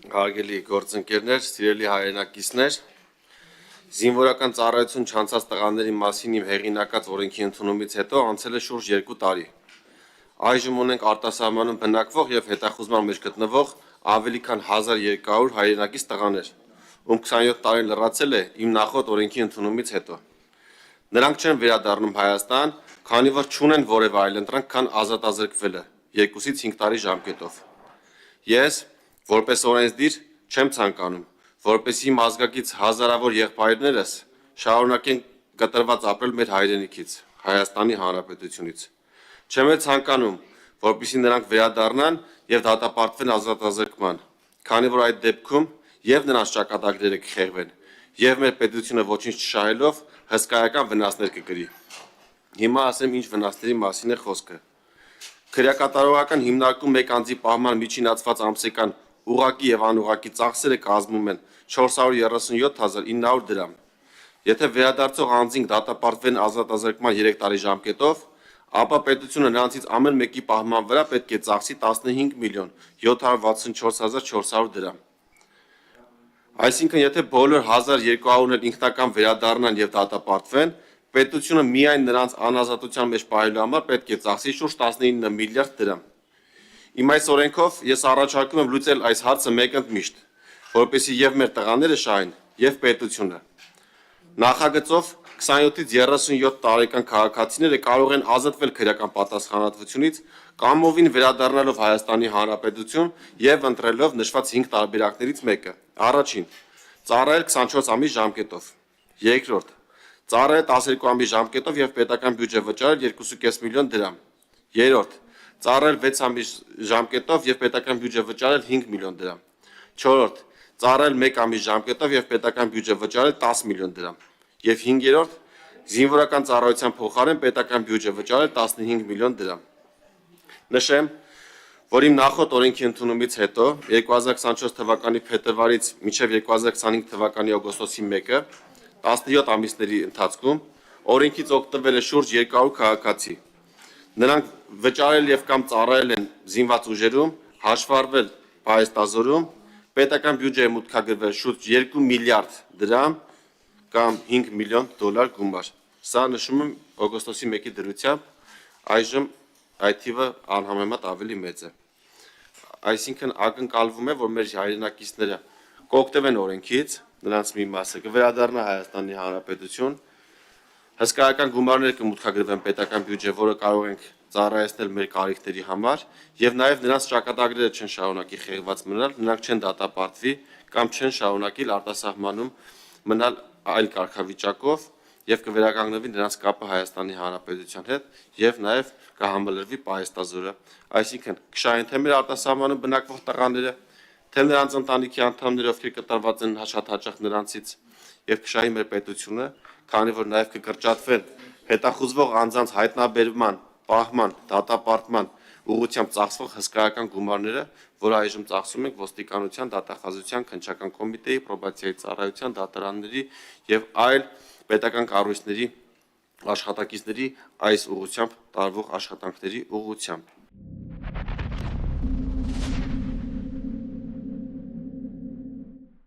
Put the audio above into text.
Հարգելի գործընկերներ, սիրելի հայրենակիցներ, զինվորական ծառայություն չանցած տղաների մասին իմ հեղինակած օրենքի ընդունումից հետո անցել է շուրջ 2 տարի։ Այժմ ունենք արտասահմանում բնակվող եւ հետախուզման մեջ գտնվող ավելի քան 1200 հայրենակից տղաներ, ում 27 տարին լրացել է իմ նախորդ օրենքի ընդունումից հետո։ Նրանք չեն վերադառնում Հայաստան, քանի որ չունեն որևէ այլ ընտրանք, քան ազատազրկվելը 2-ից 5 տարի ժամկետով։ Ես, որպես օրենսդիր, չեմ ցանկանում, որպես իմ ազգակից հազարավոր եղբայրներս շարունակեն կտրված ապրել մեր հայրենիքից, Հայաստանի Հանրապետությունից։ Չեմ էլ ցանկանում, որպեսզի նրանք վերադառնան եւ դատապարտվեն ազատազրկման, քանի որ այդ դեպքում եւ նրանց ճակատագրերը կխեղվեն, եւ մեր պետությունը ոչինչ չշահելով հսկայական վնասներ կկրի։ Հիմա ասեմ ինչ վնասների մասին է խոսքը։ Քրեակատարողական հիմնարկում մեկ անձի պահման միջինացված ամսական ուղղակի եւ անուղղակի ծախսերը կազմում են 437.900 դրամ։ Եթե վերադարձող անձին դատապարտվեն ազատազրկման 3 տարի ժամկետով, ապա պետությունը նրանցից ամեն մեկի պահման վրա պետք է ծախսի 15.764.400 դրամ։ Այսինքն, եթե բոլոր 1200-ն էլ ինքնական վերադառնան եւ դատապարտվեն, պետությունը միայն նրանց անազատության մեջ պահելու համար պետք է ծախսի շուրջ 19 միլիարդ դրամ։ Իմ այս օրենքով ես առաջարկում եմ լուծել այս հարցը մեկընդմիշտ, որպեսզի եւ մեր տղաները շահեն, եւ պետությունը։ Նախագծով 27-ից 37 տարեկան քաղաքացիները կարող են ազատվել քրեական պատասխանատվությունից կամովին վերադառնալով Հայաստանի Հանրապետություն եւ ընտրելով նշված 5 տարբերակներից մեկը։ Առաջին՝ ծառայել 24 ամիս ժամկետով։ Երկրորդ՝ ծառայել 12 ամիս ժամկետով եւ պետական բյուջե վճարել 2.5 միլիոն դրամ։ Երրորդ՝ ծառայել 6 ամիս ժամկետով եւ պետական բյուջե վճարել 5 միլիոն դրամ։ Չորրորդ՝ ծառայել 1 ամիս ժամկետով եւ պետական բյուջե վճարել 10 միլիոն դրամ։ Եվ 5-րդ՝ զինվորական ծառայության փոխարեն պետական բյուջե վճարել 15 միլիոն դրամ։ Նշեմ, որ իմ նախորդ օրենքի ընդունումից հետո 2024 թվականի փետրվարից մինչև 2025 թվականի օգոստոսի 1-ը 17 ամիսների ընթացքում օրենքից օգտվել է շուրջ 200 քաղաքացի։ Նրանք վճարել եւ կամ ծառայել են զինված ուժերում, հաշվառվել պահեստազորում, պետական բյուջեի մուտքագրվել շուրջ 2 միլիարդ դրամ կամ 5 միլիոն դոլար գումար։ Սա նշում եմ օգոստոսի 1-ի դրությամբ, այժմ այդ թիվը անհամեմատ ավելի մեծ է։ Այսինքն ակնկալվում է, որ մեր հայրենակիցները կօգտվեն օրենքից, նրանց մի մասը կվերադառնա Հայաստանի Հանրապետություն, հսկայական գումարներ կմուտքագրվեն պետական բյուջե, որը կարող ենք ծառայեցնել մեր կարիքների համար, եւ նաեւ նրանց ճակատագրերը չեն շարունակի խեղված մնալ, նրանք չեն դատապարտվի կամ չեն շարունակի արտասահմանում մնալ այլ կարգավիճակով եւ կվերականգնվի նրանց կապը Հայաստանի Հանրապետության հետ եւ նաեւ կհամալրվի պահեստազորը։ Այսինքն կշահեն թե մեր արտասահմանում բնակվող տղաները, թե նրանց ընտանիքի անդամները, ովքեր կտրված են շատ հաճախ նրանցից, եւ կշահի մեր պետությունը, քանի որ նաեւ կկրճատվեն հետախուզվող անձանց հայտնաբերման, պահման, դատապարտման ուղղությամբ ծախսվող հսկայական գումարները, որ այժմ ծախսում ենք ոստիկանության, դատախազության, քննչական կոմիտեի, պրոբացիայի ծառայության, դատարանների եւ այլ պետական կառույցների աշխատակիցների այս ուղղությամբ տարվող աշխատանքների ուղղությամբ։